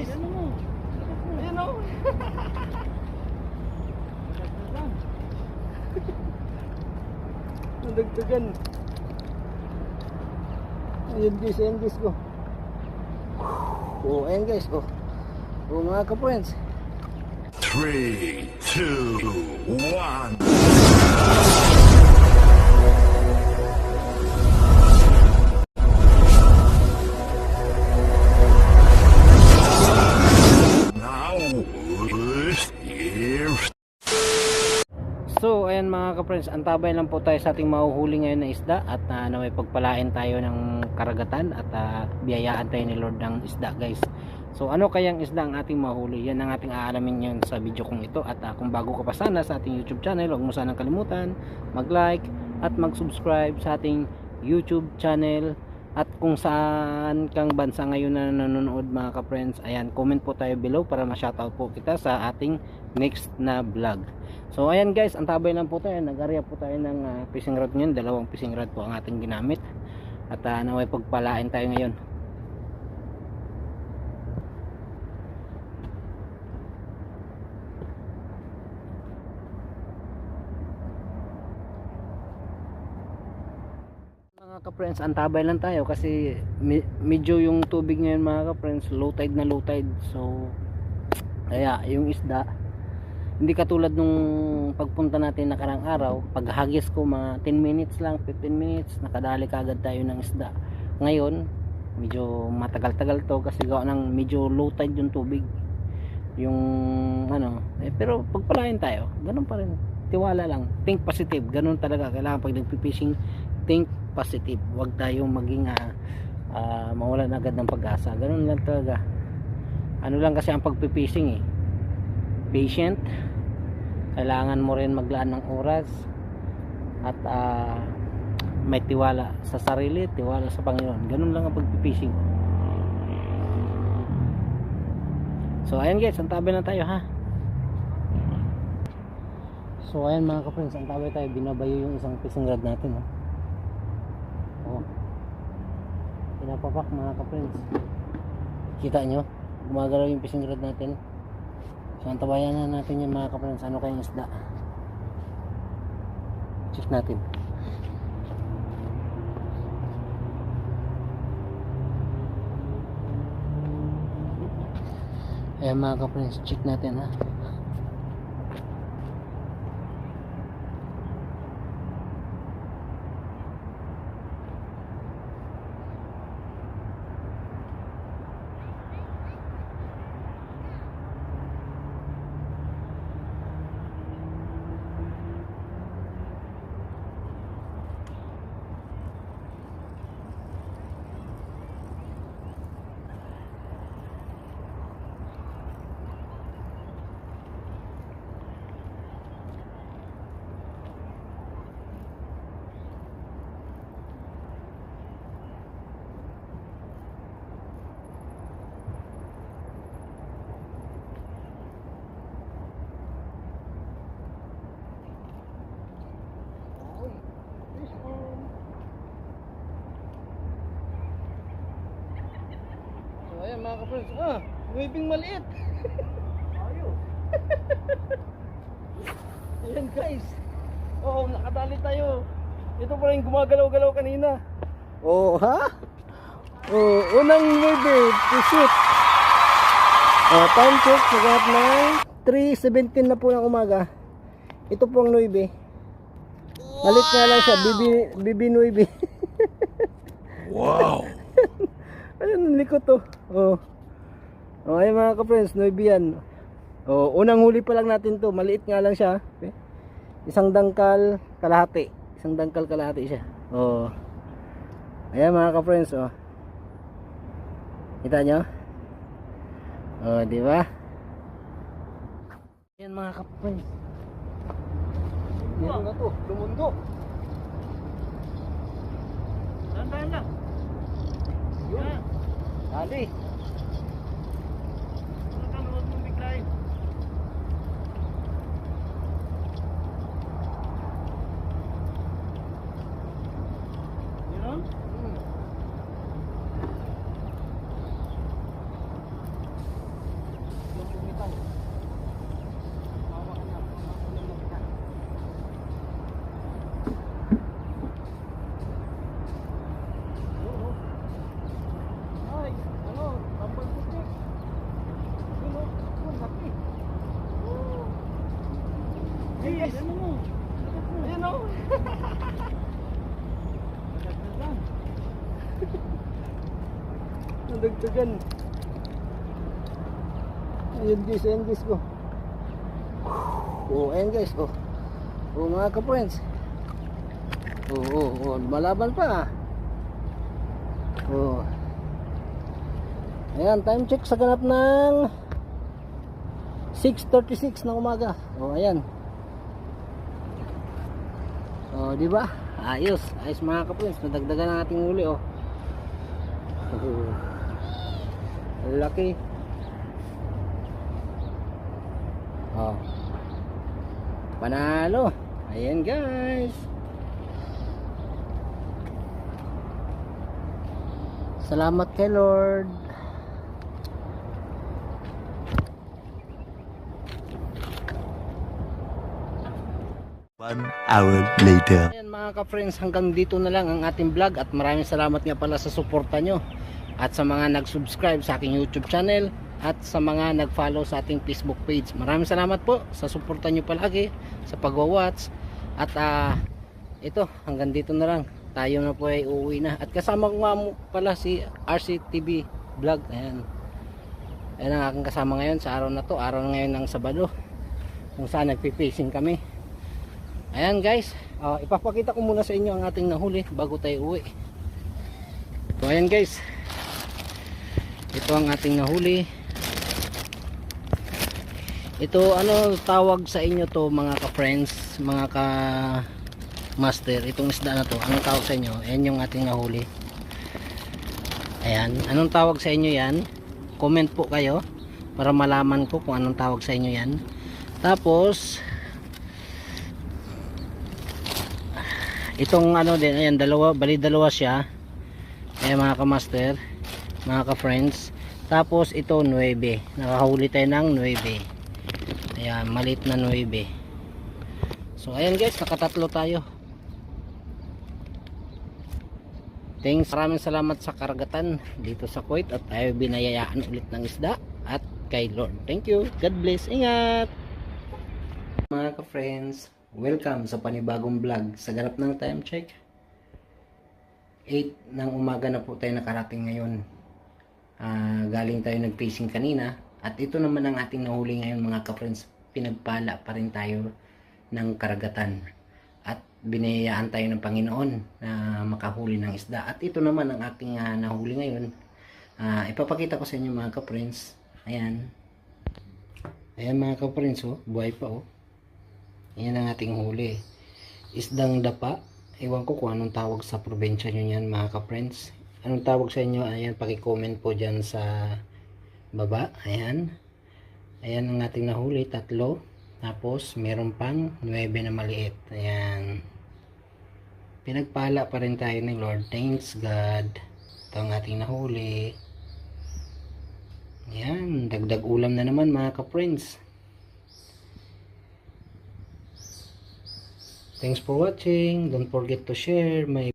guys. Ayan o. Nadagdagan. Ayan guys ko. Oh, ayan guys ko. Oh, mga ka-friends. 3, 2, 1. So ayan mga ka-friends, antabay lang po tayo sa ating mahuhuli ngayon na isda at na may pagpalain tayo ng karagatan at biyayaan tayo ni Lord ng isda guys. So ano kayang isda ang ating mahuli? Yan ang ating aalamin ngayon sa video kong ito. At kung bago ka pa sana sa ating YouTube channel, huwag mo sanang kalimutan mag-like at mag-subscribe sa ating YouTube channel. At kung saan kang bansa ngayon na nanonood mga ka-friends, ayan, comment po tayo below para ma-shoutout po kita sa ating next na vlog. So ayan guys, antabay lang po tayo. Nag-area po tayo ng fishing rod ngayon. 2 fishing rod po ang ating ginamit. At naway pagpalain tayo ngayon. Mga ka-friends, antabay lang tayo kasi medyo yung tubig ngayon mga ka-friends, low tide na low tide. So kaya yung isda hindi katulad nung pagpunta natin nakarang araw, paghagis ko mga 10 minutes lang, 15 minutes nakadali kagad tayo ng isda. Ngayon medyo matagal-tagal to kasi gawa ng medyo low tide yung tubig, yung ano pero pagpalain tayo, ganun pa rin, tiwala lang, think positive, ganun talaga kailangan pag nagpi-fishing, think positive, huwag tayo maging mawalan agad ng pag-asa, ganun lang talaga. Ano lang kasi ang pagpi-fishing patient, kailangan mo rin maglaan ng oras at may tiwala sa sarili, tiwala sa Panginoon, ganun lang ang pagpi-fishing. So ayan guys, antabay na tayo ha. So ayan mga ka-friends, antabay tayo, binabayo yung isang fishing rod natin pinapapak mga ka-friends, kita nyo gumagalaw yung fishing rod natin. So antabayan na natin yung mga ka-friends, ano kayong isda, check natin. Ayan mga ka-friends, check natin ha. So ayan mga ka-friends, waving maliit. Ayos. Ayan guys, nakadali tayo. Ito pa rin gumagalaw-galaw kanina. Unang wave to shoot. Time check, nagahap ng 3:17 na po ng umaga. Ito po ang 9. Malit nga lang siya, bibi 9. Wow. Ayun, likot to. Ayun mga ka-friends, 9 yan. Unang huli pa lang natin to, maliit nga lang siya. Isang dangkal kalahati. Siya. Ayan mga ka-friends, kita nyo? Di ba? Ayan mga ka-friends. Dito na to, lumundok. Dahan-dahan lang. Yun. Dali. Huwag mong biglayin. Yun? Nadagdagan. Ayun guys ko. Oh, ayan guys, oh. Oh mga ka-friends. Oh, malaban pa. Oh. Ayan, time check sa ganap ng 6:36 ng umaga. Oh, ayan. Oh, di ba? Ayos mga ka-friends, nadagdagan ang ating huli, oh. Oh. Laki. Oh. Panalo. Ayan guys. Salamat kay Lord. One hour later. Ayan mga ka-friends, hanggang dito na lang ang ating vlog at maraming salamat nga pala sa suporta nyo at sa mga nag-subscribe sa aking YouTube channel at sa mga nag-follow sa ating Facebook page. Maraming salamat po sa suporta nyo palagi sa pag-watch at ito, hanggang dito na lang. Tayo na po ay uuwi na at kasama ko nga pala si RCTV Vlog. Ayan ang aking kasama ngayon sa araw na to, araw na ngayon ng Sabado kung saan nagpipacing kami. Ayan guys, ipapakita ko muna sa inyo ang ating nahuli bago tayo uwi. So ayan guys, ito ang ating nahuli. Ito, ano tawag sa inyo to mga ka-friends, mga ka-master, itong isda na to, anong tawag sa inyo? Ayan yung ating nahuli. Ayan, anong tawag sa inyo yan? Comment po kayo para malaman ko kung anong tawag sa inyo yan. Tapos itong ano din, ayan, dalawa siya. Ayan mga ka-master, mga ka-friends. Tapos ito 9, nakahuli tayo ng 9. Ayan, maliit na 9. So ayan guys, nakatatlo tayo. Thanks, maraming salamat sa karagatan dito sa Kuwait at tayo binayayaan ulit ng isda at kay Lord. Thank you, God bless, ingat mga ka-friends. Welcome sa panibagong vlog. Sa ganap ng time check 8 ng umaga na po tayo nakarating ngayon. Galing tayo nag-fishing kanina at ito naman ang ating nahuli ngayon mga ka-friends. Pinagpala pa rin tayo ng karagatan at binayaan tayo ng Panginoon na makahuli ng isda. At ito naman ang ating nahuli ngayon. Ipapakita ko sa inyo mga ka-friends. Ayan mga ka-friends, oh, buhay pa, oh. Yan ang ating huli. Isdang dapa. Ewan ko kung anong tawag sa probinsya nyo yan mga ka-friends. Anong tawag sa inyo? Ayan, paki-comment po dyan sa baba. Ayan. Ayan ang ating nahuli. 3. Tapos meron pang 9 na maliit. Ayan. Pinagpala pa rin tayo ni Lord. Thanks God. Ito ang ating nahuli. Ayan. Dagdag ulam na naman mga ka-friends. Thanks for watching. Don't forget to share my